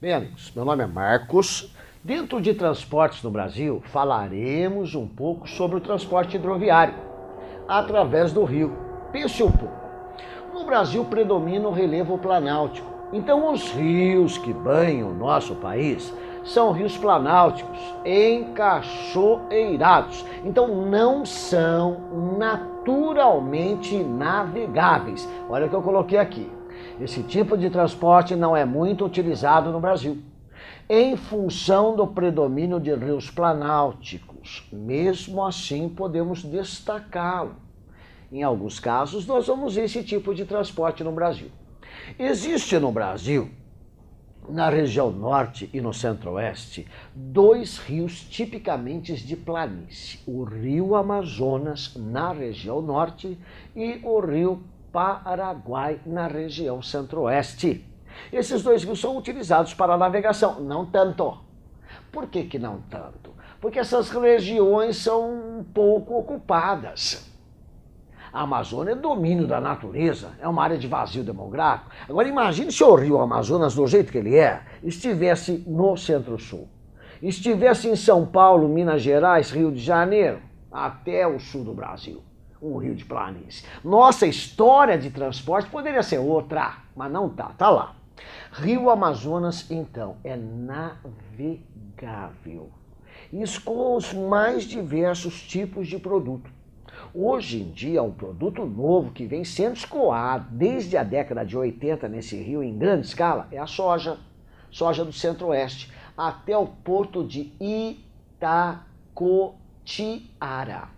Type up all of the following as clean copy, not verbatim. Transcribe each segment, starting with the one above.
Bem, amigos, meu nome é Marcos. Dentro de transportes no Brasil, falaremos um pouco sobre o transporte hidroviário, através do rio. Pense um pouco. No Brasil predomina o relevo planáltico. Então, os rios que banham o nosso país são rios planálticos, encachoeirados. Então, não são naturalmente navegáveis. Olha o que eu coloquei aqui. Esse tipo de transporte não é muito utilizado no Brasil, em função do predomínio de rios planálticos. Mesmo assim, podemos destacá-lo. Em alguns casos, nós vamos ver esse tipo de transporte no Brasil. Existe no Brasil, na região norte e no centro-oeste, dois rios tipicamente de planície. O rio Amazonas, na região norte, e o rio Paraguai, na região centro-oeste. Esses dois rios são utilizados para navegação, não tanto. Por que não tanto? Porque essas regiões são pouco ocupadas. A Amazônia é domínio da natureza, é uma área de vazio demográfico. Agora imagine se o rio Amazonas, do jeito que ele é, estivesse no Centro-Sul. Estivesse em São Paulo, Minas Gerais, Rio de Janeiro, até o sul do Brasil. Um rio de planície. Nossa história de transporte poderia ser outra, mas não tá, tá lá. Rio Amazonas, então, é navegável. Isso com os mais diversos tipos de produto. Hoje em dia, um produto novo que vem sendo escoado desde a década de 80 nesse rio em grande escala é a soja. Soja do Centro-Oeste, até o porto de Itacoatiara,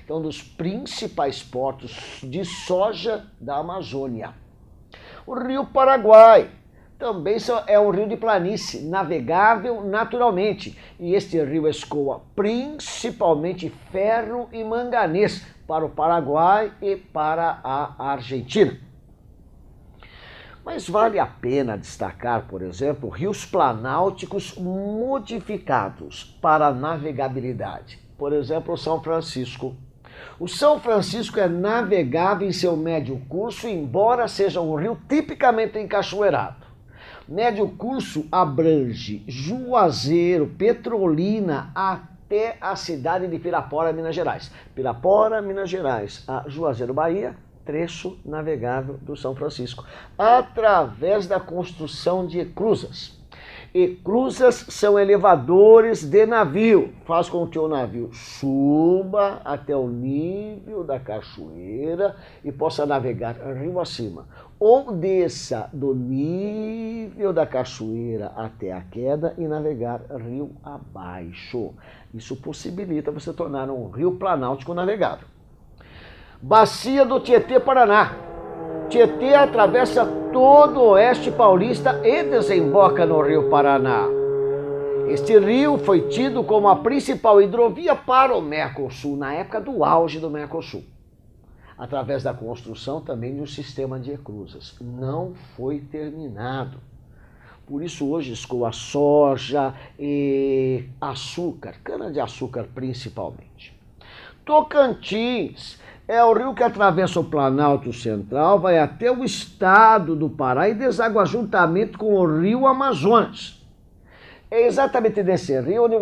que é um dos principais portos de soja da Amazônia. O rio Paraguai também é um rio de planície, navegável naturalmente. E este rio escoa principalmente ferro e manganês para o Paraguai e para a Argentina. Mas vale a pena destacar, por exemplo, rios planálticos modificados para a navegabilidade. Por exemplo, o São Francisco. O São Francisco é navegável em seu médio curso, embora seja um rio tipicamente encachoeirado. Médio curso abrange Juazeiro, Petrolina, até a cidade de Pirapora, Minas Gerais. Pirapora, Minas Gerais, a Juazeiro, Bahia, trecho navegável do São Francisco, através da construção de eclusas. Eclusas são elevadores de navio, faz com que o navio suba até o nível da cachoeira e possa navegar rio acima, ou desça do nível da cachoeira até a queda e navegar rio abaixo. Isso possibilita você tornar um rio planáltico navegável. Bacia do Tietê-Paraná. Tietê atravessa todo o oeste paulista e desemboca no rio Paraná. Este rio foi tido como a principal hidrovia para o Mercosul, na época do auge do Mercosul, através da construção também de um sistema de eclusas. Não foi terminado. Por isso hoje escoa soja e açúcar, cana-de-açúcar principalmente. Tocantins é o rio que atravessa o Planalto Central, vai até o estado do Pará e deságua juntamente com o rio Amazonas. É exatamente nesse rio onde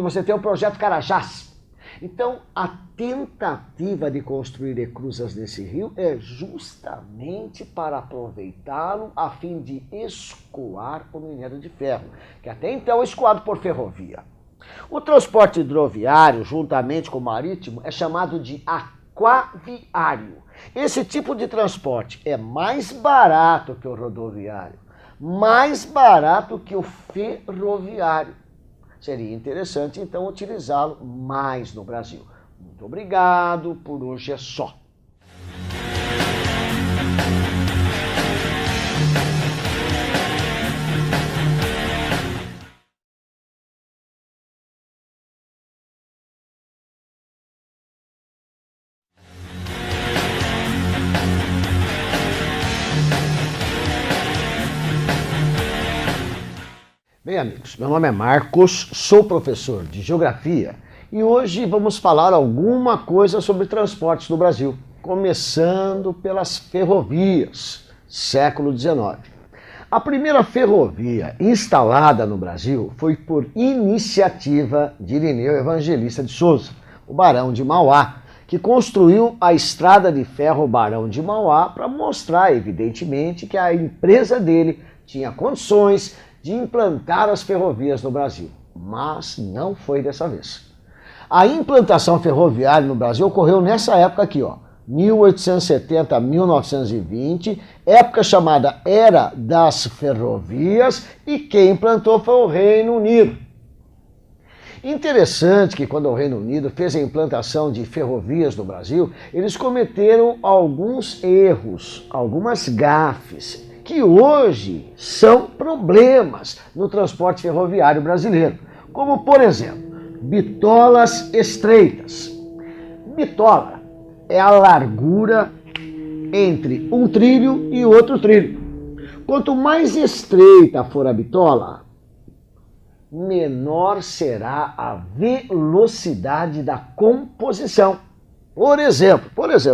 você tem o projeto Carajás. Então, a tentativa de construir eclusas nesse rio é justamente para aproveitá-lo a fim de escoar o minério de ferro, que até então é escoado por ferrovia. O transporte hidroviário, juntamente com o marítimo, é chamado de aquaviário. Esse tipo de transporte é mais barato que o rodoviário, mais barato que o ferroviário. Seria interessante, então, utilizá-lo mais no Brasil. Muito obrigado, por hoje é só. Bem, amigos, meu nome é Marcos, sou professor de Geografia e hoje vamos falar alguma coisa sobre transportes no Brasil, começando pelas ferrovias, século XIX. A primeira ferrovia instalada no Brasil foi por iniciativa de Irineu Evangelista de Souza, o Barão de Mauá, que construiu a estrada de ferro Barão de Mauá para mostrar, evidentemente, que a empresa dele tinha condições de implantar as ferrovias no Brasil. Mas não foi dessa vez. A implantação ferroviária no Brasil ocorreu nessa época aqui, ó, 1870 a 1920, época chamada Era das Ferrovias, e quem implantou foi o Reino Unido. Interessante que quando o Reino Unido fez a implantação de ferrovias no Brasil, eles cometeram alguns erros, algumas gafes, que hoje são problemas no transporte ferroviário brasileiro. Como, por exemplo, bitolas estreitas. Bitola é a largura entre um trilho e outro trilho. Quanto mais estreita for a bitola, menor será a velocidade da composição. Por exemplo,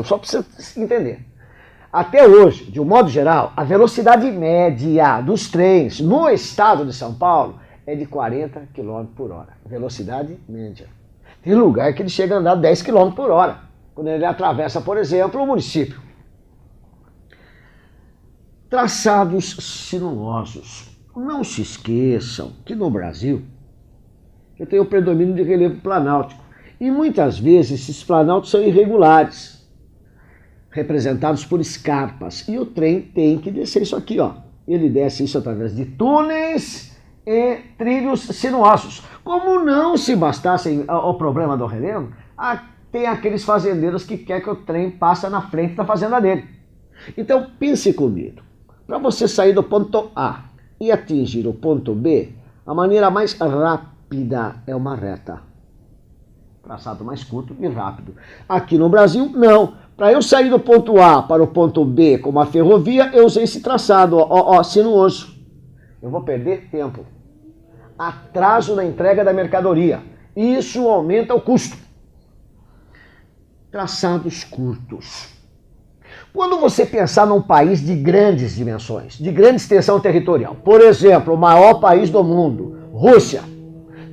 só para você entender. Até hoje, de um modo geral, a velocidade média dos trens no estado de São Paulo é de 40 km por hora. Velocidade média. Tem lugar que ele chega a andar 10 km por hora, quando ele atravessa, por exemplo, o município. Traçados sinuosos. Não se esqueçam que no Brasil eu tenho o predomínio de relevo planáltico. E muitas vezes esses planaltos são irregulares, representados por escarpas. E o trem tem que descer isso aqui, ó. Ele desce isso através de túneis e trilhos sinuosos. Como não se bastasse o problema do relevo, tem aqueles fazendeiros que querem que o trem passe na frente da fazenda dele. Então pense comigo. Para você sair do ponto A e atingir o ponto B, a maneira mais rápida é uma reta. Traçado mais curto e rápido. Aqui no Brasil, não. Para eu sair do ponto A para o ponto B com uma ferrovia, eu usei esse traçado, ó, sinuoso. Eu vou perder tempo. Atraso na entrega da mercadoria. Isso aumenta o custo. Traçados curtos. Quando você pensar num país de grandes dimensões, de grande extensão territorial, por exemplo, o maior país do mundo, Rússia,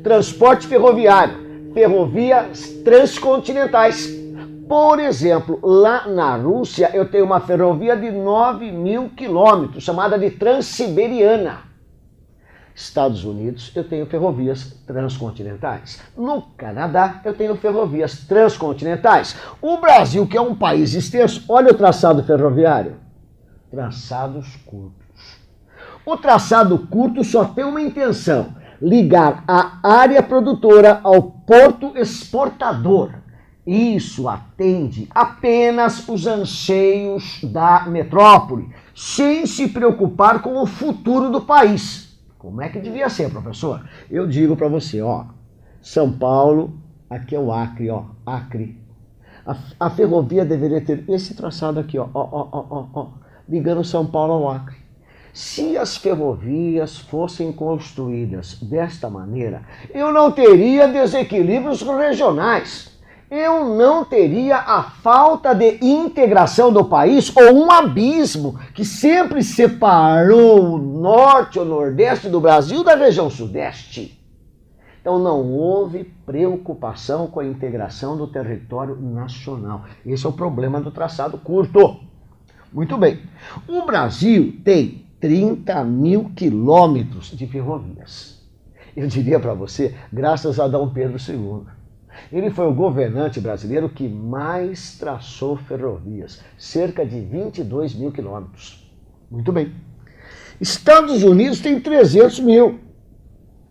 transporte ferroviário, ferrovias transcontinentais. Por exemplo, lá na Rússia eu tenho uma ferrovia de 9.000 quilômetros, chamada de Transiberiana. Estados Unidos eu tenho ferrovias transcontinentais. No Canadá eu tenho ferrovias transcontinentais. O Brasil, que é um país extenso, olha o traçado ferroviário. Traçados curtos. O traçado curto só tem uma intenção: ligar a área produtora ao porto exportador. Isso atende apenas os anseios da metrópole, sem se preocupar com o futuro do país. Como é que devia ser, professor? Eu digo para você, ó, São Paulo, aqui é o Acre, ó, Acre. A ferrovia deveria ter esse traçado aqui, ó, ligando São Paulo ao Acre. Se as ferrovias fossem construídas desta maneira, eu não teria desequilíbrios regionais. Eu não teria a falta de integração do país ou um abismo que sempre separou o norte ou nordeste do Brasil da região sudeste. Então não houve preocupação com a integração do território nacional. Esse é o problema do traçado curto. Muito bem. O Brasil tem 30.000 quilômetros de ferrovias. Eu diria para você, graças a Dom Pedro II. Ele foi o governante brasileiro que mais traçou ferrovias, cerca de 22.000 quilômetros. Muito bem. Estados Unidos tem 300.000.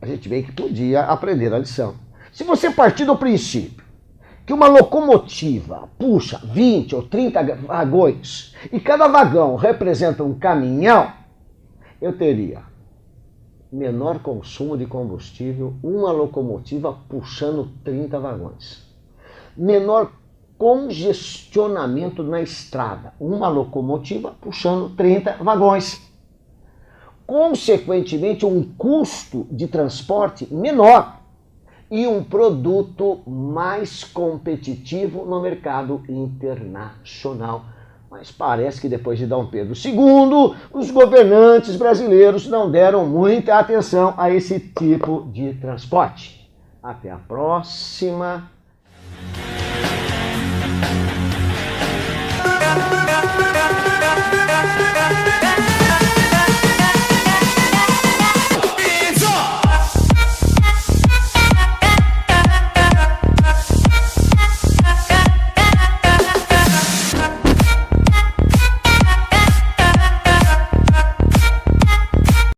A gente vê que podia aprender a lição. Se você partir do princípio que uma locomotiva puxa 20 ou 30 vagões e cada vagão representa um caminhão, eu teria menor consumo de combustível, uma locomotiva puxando 30 vagões. Menor congestionamento na estrada, uma locomotiva puxando 30 vagões. Consequentemente, um custo de transporte menor e um produto mais competitivo no mercado internacional. Mas parece que depois de Dom Pedro II, os governantes brasileiros não deram muita atenção a esse tipo de transporte. Até a próxima.